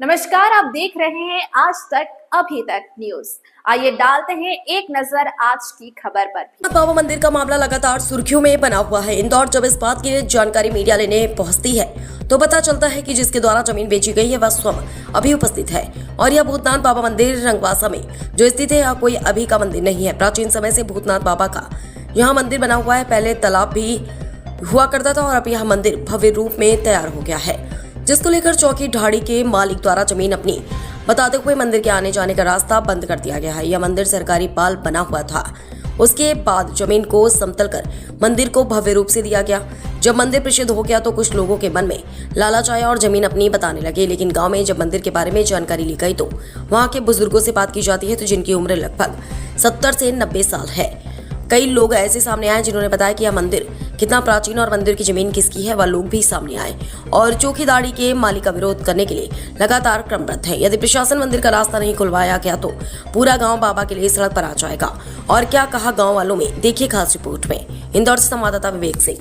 नमस्कार, आप देख रहे हैं आज तक अभी तक न्यूज। आइए डालते हैं एक नजर आज की खबर पर। बाबा मंदिर का मामला लगातार सुर्खियों में बना हुआ है। इंदौर जब इस बात की जानकारी मीडिया लेने पहुंचती है तो पता चलता है कि जिसके द्वारा जमीन बेची गई है वह स्वयं अभी उपस्थित है और यह भूतनाथ बाबा मंदिर रंगवासा में जो स्थित है, यह कोई अभी का मंदिर नहीं है। प्राचीन समय से भूतनाथ बाबा का यहाँ मंदिर बना हुआ है। पहले तालाब भी हुआ करता था और अब यह मंदिर भव्य रूप में तैयार हो गया है, जिसको लेकर चौकी ढाड़ी के मालिक द्वारा जमीन अपनी बताते हुए मंदिर के आने जाने का रास्ता बंद कर दिया गया है। यह मंदिर सरकारी पाल बना हुआ था। उसके बाद जमीन को समतल कर मंदिर को भव्य रूप से दिया गया। जब मंदिर प्रसिद्ध हो गया तो कुछ लोगों के मन में लालच आया और जमीन अपनी बताने लगे। लेकिन गांव में जब मंदिर के बारे में जानकारी ली गई तो वहां के बुजुर्गों से बात की जाती है तो जिनकी उम्र लगभग 70 से 90 साल है। कई लोग ऐसे सामने आए जिन्होंने बताया कि यह मंदिर कितना प्राचीन और मंदिर की जमीन किसकी है। वह लोग भी सामने आए और चौकीदारी के मालिक का विरोध करने के लिए लगातार क्रमरत है। यदि प्रशासन मंदिर का रास्ता नहीं खुलवाया गया तो पूरा गांव बाबा के लिए सड़क पर आ जाएगा। और क्या कहा गांव वालों में, देखिए खास रिपोर्ट में। इंदौर से संवाददाता विवेक सिंह।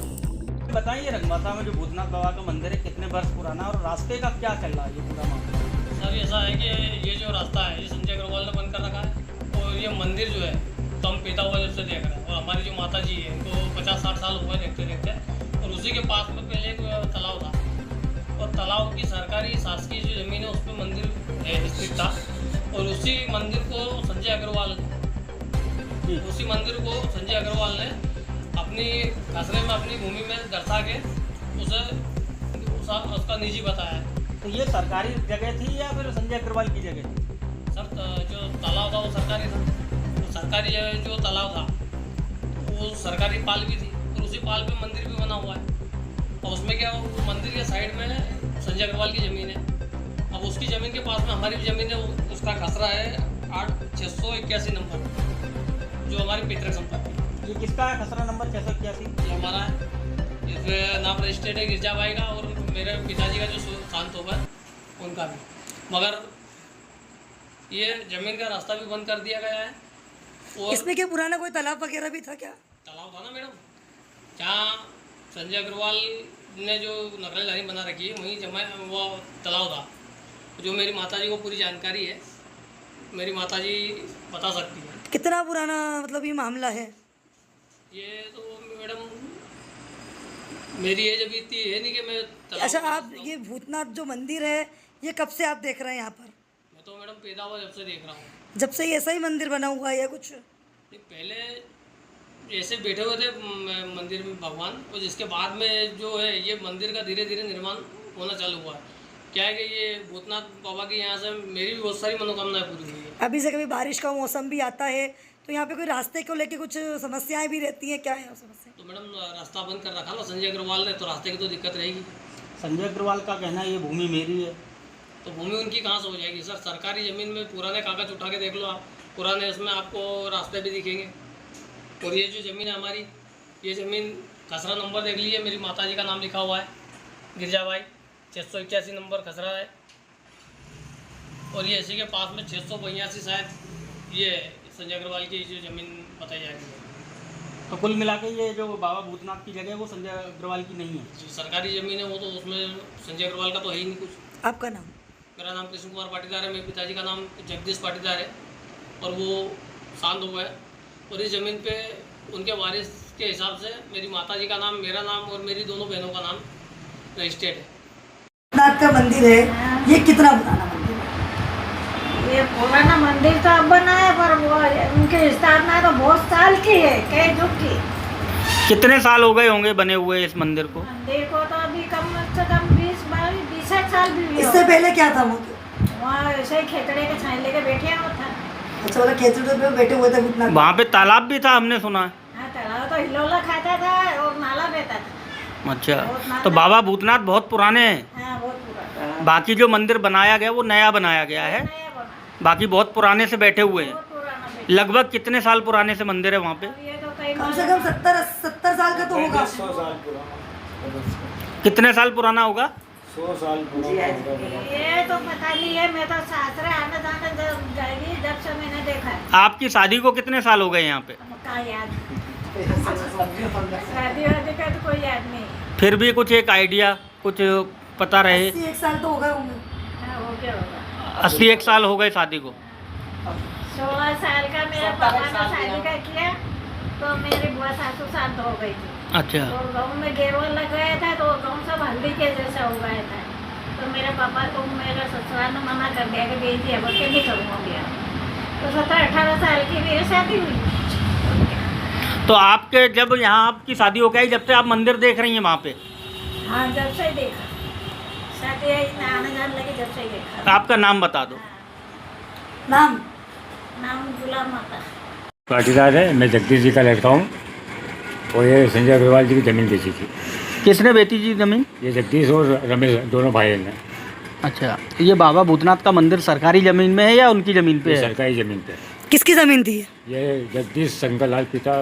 बताइए, रंगवासा में जो भूतनाथ बाबा का मंदिर है कितने वर्ष पुराना और रास्ते का क्या चल रहा है ये पूरा मामला? सर ऐसा है कि ये जो रास्ता है ये संजय अग्रवाल ने बंद कर रखा है और ये मंदिर जो है तो हम पैदा हुआ जब से देख रहे हैं। और हमारी जो माता जी है इनको 50-60 साल हुए देखते देखते। और उसी के पास में पहले एक तालाब था और तालाब की सरकारी शासकीय जो ज़मीन है उस पर मंदिर स्थित था। और उसी मंदिर को संजय अग्रवाल ने अपनी खसरे में अपनी भूमि में दर्शा के उसे उसका निजी बताया। तो ये सरकारी जगह थी या फिर संजय अग्रवाल की जगह थी? सर जो तालाब था वो सरकारी था। तो सरकारी जो तालाब था वो सरकारी पाल भी थी और उसी पाल पे मंदिर भी बना हुआ है। और उसमें क्या, वो मंदिर के साइड में संजय अग्रवाल की ज़मीन है। अब उसकी ज़मीन के पास में हमारी भी ज़मीन है। उसका खसरा है 8681 नंबर, जो हमारी पैतृक संपत्ति। ये किसका है खसरा नंबर 681? ये हमारा है। इसमें नाम रजिस्टर्ड है गिरजाबाई का और मेरे पिताजी का जो शांत होगा उनका भी। मगर ये ज़मीन का रास्ता भी बंद कर दिया गया है। और इसमें क्या पुराना कोई तालाब वगैरह भी था क्या? तालाब था ना मैडम, जहाँ संजय अग्रवाल ने जो नकलधारी बना रखी है वहीं जमा वो तालाब था। जो मेरी माताजी को पूरी जानकारी है, मेरी माताजी बता सकती है। कितना पुराना मतलब ये मामला है? ये तो मैडम मेरी एज अभी इतनी है नहीं कि मैं तालाब अच्छा, को आप जानता हूँ। ये भूतनाथ जो मंदिर है ये कब से आप देख रहे हैं यहाँ पर? मैं तो मैडम पैदा हुआ जब से देख रहा हूँ। जब से ये ऐसा ही मंदिर बना हुआ है या कुछ? नहीं, पहले ऐसे बैठे हुए थे मंदिर में भगवान, और जिसके बाद में जो है ये मंदिर का धीरे धीरे निर्माण होना चालू हुआ है। क्या है कि ये भूतनाथ बाबा के यहाँ से मेरी भी बहुत सारी मनोकामनाएं पूरी हुई है। अभी से कभी बारिश का मौसम भी आता है तो यहाँ पे कोई रास्ते को लेके कुछ समस्याएं भी रहती हैं, क्या है समस्या? तो मैडम रास्ता बंद कर रखा ना संजय अग्रवाल ने, तो रास्ते की तो दिक्कत रहेगी। संजय अग्रवाल का कहना है ये भूमि मेरी है। तो भूमि उनकी कहाँ से हो जाएगी सर? सरकारी ज़मीन में पुराने कागज उठा के देख लो आप, पुराने इसमें आपको रास्ते भी दिखेंगे। और ये जो ज़मीन है हमारी, ये ज़मीन खसरा नंबर देख लीजिए, मेरी माताजी का नाम लिखा हुआ है गिरजाबाई, 681 नंबर खसरा है। और ये इसी के पास में 682 शायद ये संजय अग्रवाल की जो ज़मीन बताई जाती है। तो कुल मिला के ये जो बाबा भूतनाथ की जगह है वो संजय अग्रवाल की नहीं है। जो सरकारी ज़मीन है वो तो उसमें संजय अग्रवाल का तो है ही नहीं कुछ। आपका नाम? मेरा नाम कृष्ण कुमार पाटीदार है। मेरे पिताजी का नाम जगदीश पाटीदार है और वो शांत हुआ है। और इस ज़मीन पे उनके वारिस के हिसाब से मेरी माताजी का नाम, मेरा नाम और मेरी दोनों बहनों का नाम रजिस्टर्ड है। भूतनाथ का मंदिर है, ये कितना पुराना मंदिर है? ये पुराना मंदिर तो अब बना है पर वो उनकी स्थापना तो बहुत साल की है, कई युग की। कितने साल हो गए होंगे बने हुए इस मंदिर को? मंदिर को तो अभी कम से कम 20 साल भी हुए इससे पहले क्या था वो? वहाँ ऐसे ही खेतड़े के छाई लेके बैठे हुआ था। अच्छा, वाला खेतड़े पे बैठे हुए थे भूतनाथ? वहाँ पे तालाब भी था हमने सुना है। हाँ, तालाब तो हिलोला खाता था और नाला बहता था। अच्छा, तो बाबा भूतनाथ बहुत पुराने हैं। हाँ, बहुत पुराना। बाकी जो मंदिर बनाया गया वो नया बनाया गया है, नया बना, बाकी बहुत पुराने से बैठे हुए हैं। बहुत पुराना बैठा। लगभग कितने साल पुराने से मंदिर है वहाँ पे? अब ये तो कई कम से कम 70 साल का तो होगा। 100 साल पुराना। कितने साल पुराना होगा? 100 साल पुराना होगा। ये तो पता नहीं है, मैं तो सासरे आने जाने जब जाएगी जब से मैंने देखा है। आपकी शादी को कितने साल हो गए यहाँ पे? अब क्या याद, शादी वादी का तो कोई याद नहीं। फिर भी कुछ एक आइडिया कुछ पता रहे। 81 साल तो हो गए होंगे। हाँ, हो गया होगा। 81 साल हो गए शादी को। 16 साल का मेरे पापा ने शादी का किया तो मेरी बुआ सासू शांत हो गई थी। अच्छा। तो गाँव में गेरवा लग गया था तो गाँव सब हल्दी के जैसा हो गया था। तो मेरे पापा को मेरे ससुराल ने मना कर दिया कि बेटी अब के नहीं करूँगा। तो 17-18 साल की मेरी शादी हुई। तो आपके जब यहाँ आपकी शादी हो गई, जब से आप मंदिर देख रही हैं वहाँ पे? हाँ, जब से देखा शादी आने जाने लगे, जब से देखा। आपका नाम बता दो। नाम नाम गुलाम माता। पाटीदार है, मैं जगदीश जी का लड़का हूँ और ये संजय अग्रवाल जी की ज़मीन बेची थी। किसने बेची जी जमीन? ये जगदीश और रमेश दोनों भाई हैं। अच्छा, ये बाबा भूतनाथ का मंदिर सरकारी जमीन में है या उनकी जमीन पे ये है? सरकारी ज़मीन पे। किसकी ज़मीन थी ये जगदीश शंकरलाल पिता,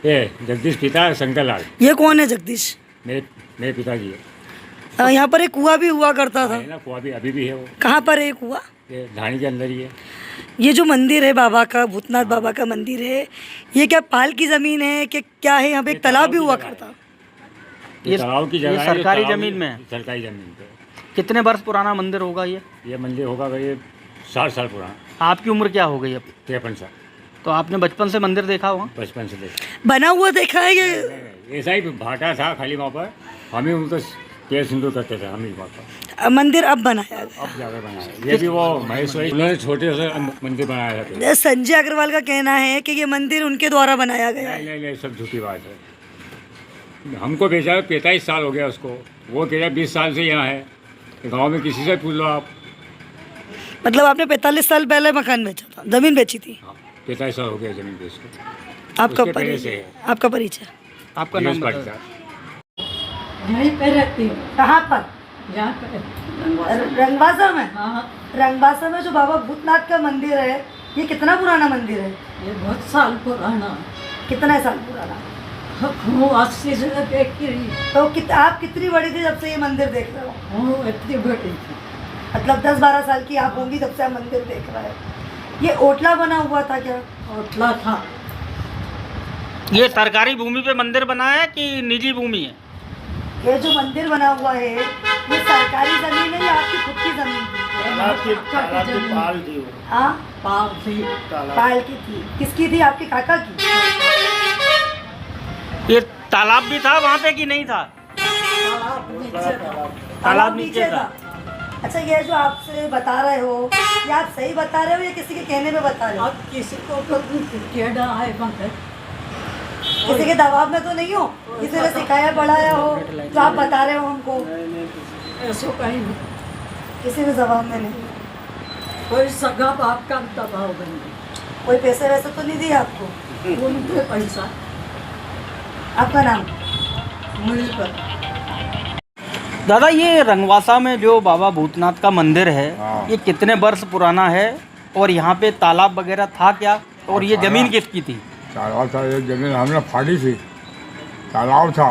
ये जगदीश पिता शंकरलाल ये कौन है जगदीश? मेरे पिताजी है। यहाँ पर एक कुआं भी हुआ करता था। है ना, कुआं भी अभी भी है वो। कहाँ पर है ये कुआं? ये ढाणी के अंदर ही है। ये जो मंदिर है बाबा का, भूतनाथ बाबा का मंदिर है, ये क्या पाल की ज़मीन है कि क्या है? यहाँ पे एक तालाब भी हुआ करता। ये तालाब की जगह ये है, जो सरकारी तालाब ज़मीन में है? सरकारी ज़मीन पे। कितने वर्ष पुराना मंदिर होगा ये? ये मंदिर होगा करीब 60 साल पुराना। आपकी उम्र क्या हो गई अब? 53 साल। तो आपने बचपन से मंदिर देखा होगा? बचपन से देखा। बना हुआ देखा है ये? ऐसा ही भाटा था खाली वहाँ पर, हम ही उनको तेल सिंदूर करते थे, हम ही वहाँ पर। मंदिर अब बनाया है। अब जाकर बनाया। ये भी वो महेश्वरी, उन्होंने छोटे से मंदिर बनाया था पहले। संजय अग्रवाल का कहना है कि ये मंदिर उनके द्वारा बनाया गया है। नहीं, सब झूठी बात है। हमको भेजा 45 साल हो गया उसको, वो कह रहा 20 साल से यहाँ है। गाँव में किसी से पूछ लो आप। मतलब आपने 45 साल पहले मकान बेचा था, ज़मीन बेची थी? 45 साल हो गया जमीन बेच को। आपका उसके पहले से परिचय? है। आपका परिचय? आपका नाम बता दो। पाटीदार। यहीं पे रहती हूँ। कहाँ पर? यहाँ पे रंगबासा में? हाँ, रंगबासा में जो बाबा भूतनाथ का मंदिर है, ये कितना पुराना मंदिर है? ये बहुत साल पुराना। कितना साल पुराना? हूँ 80 से देख के तो आप कितनी बड़ी थी जब से ये मंदिर देख रहे हो? हूँ इतनी बड़ी थी। मतलब 10-12 साल की आप होंगी जब से आप मंदिर देख रहे हो। ये ओटला बना हुआ था क्या? ओटला था। ये सरकारी भूमि पे मंदिर बना है कि निजी भूमि है? ये जो मंदिर बना हुआ है, ये सरकारी जमीन है या आपकी खुद की जमीन थी? पाल थी वो। हाँ, पाल थी। पाल की थी। किसकी थी? आपके काका की? ये तालाब भी था वहाँ पे कि नहीं था? तालाब नीचे था। अच्छा, ये जो आपसे बता रहे हो, ये आप सही बता रहे हो या किसी के कहने पे बता रहे हो? अब किसी को केड़ा है मगर किसी के दबाव में तो नहीं हो? किसी ने सिखाया पढ़ाया हो जो आप बता रहे हो हमको? ऐसा कहीं नहीं। किसी ने दबाव में नहीं? कोई सगा बाप का दबाव नहीं। कोई पैसे वैसे तो नहीं दिए आपको? उनके पैसा आपका नाम? मिल कर। दादा, ये रंगवासा में जो बाबा भूतनाथ का मंदिर है, हाँ। ये कितने वर्ष पुराना है और यहाँ पे तालाब वगैरह था क्या? और ये जमीन किसकी थी? तालाब था, ये जमीन हमने फाड़ी थी। तालाब था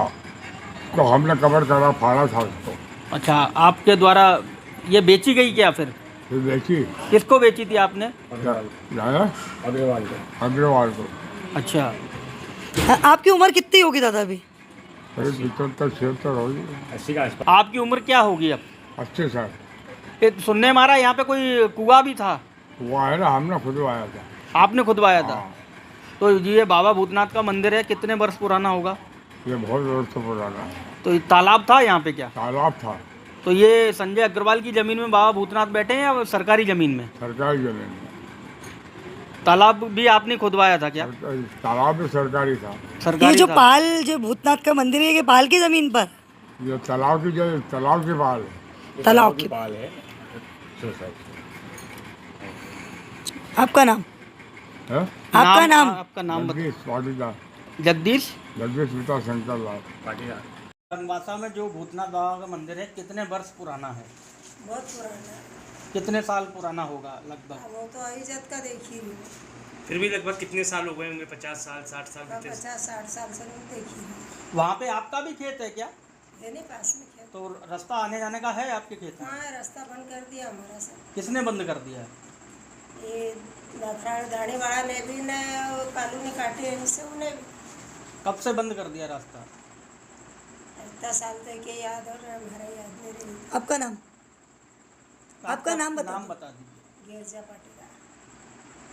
तो हमने कवर करा, फाड़ा था उसको। अच्छा, आपके द्वारा ये बेची गई क्या फिर? फिर देखी किसको बेची थी आपने? जाना अग्रवाल को। अग्रवाल को। अच्छा, आपकी उम्र कितनी होगी दादा अभी? 75-76 होगी। 80 का आसपास। आपकी उम्र क्या होगी अब? 80 साल ये सुनने में आ रहा है यहाँ पे कोई कुआं भी था, हुआ है ना, हमने खुद आया था। आपने खुदवाया था? हाँ। तो ये बाबा भूतनाथ का मंदिर है, कितने वर्ष पुराना होगा? ये बहुत वर्ष से पुराना है। तो ये तालाब था यहाँ पे क्या? तालाब था, तो ये संजय अग्रवाल की ज़मीन में बाबा भूतनाथ बैठे हैं या सरकारी ज़मीन में? सरकारी जमीन में। तालाब भी आपने खुदवाया था क्या? तालाब भी सरकारी था। ये सरकारी जो था। पाल जो भूतनाथ का मंदिर है, ये पाल की जमीन पर? ये तालाब की पाल है। तालाब की। पाल है। आपका नाम? हैं? आपका नाम? आपका नाम बताओ। जगदीश पाटीदार। जगदीश जगदीश पिता शंकरलाल। पाटीदार। रंगवासा में जो भूतनाथ बाबा का मंदिर है, कितने वर्ष पुराना है? बहुत पुराना। कितने साल पुराना होगा लगभग? वो तो इज्जत का देखी नहीं। फिर भी लगभग कितने साल हो गए होंगे? 50 साल, 60 साल? 50-60 साल से नहीं देखी। वहाँ पे आपका भी खेत है क्या? है नहीं पास में खेत? तो रास्ता आने जाने का है आपके खेत में? हाँ, रास्ता बंद कर दिया हमारा सब। किसने बंद कर दिया है? ये दाढ़ी वाला ने भी ने कॉलोनी काटे हैं, इनसे उन्हें भी कब से बंद कर दिया रास्ता? इतना साल तक के याद और हमारा याद नहीं रही। आपका नाम? आपका नाम बता नाम दो। बता दीजिए। गिरजा पाटीदार।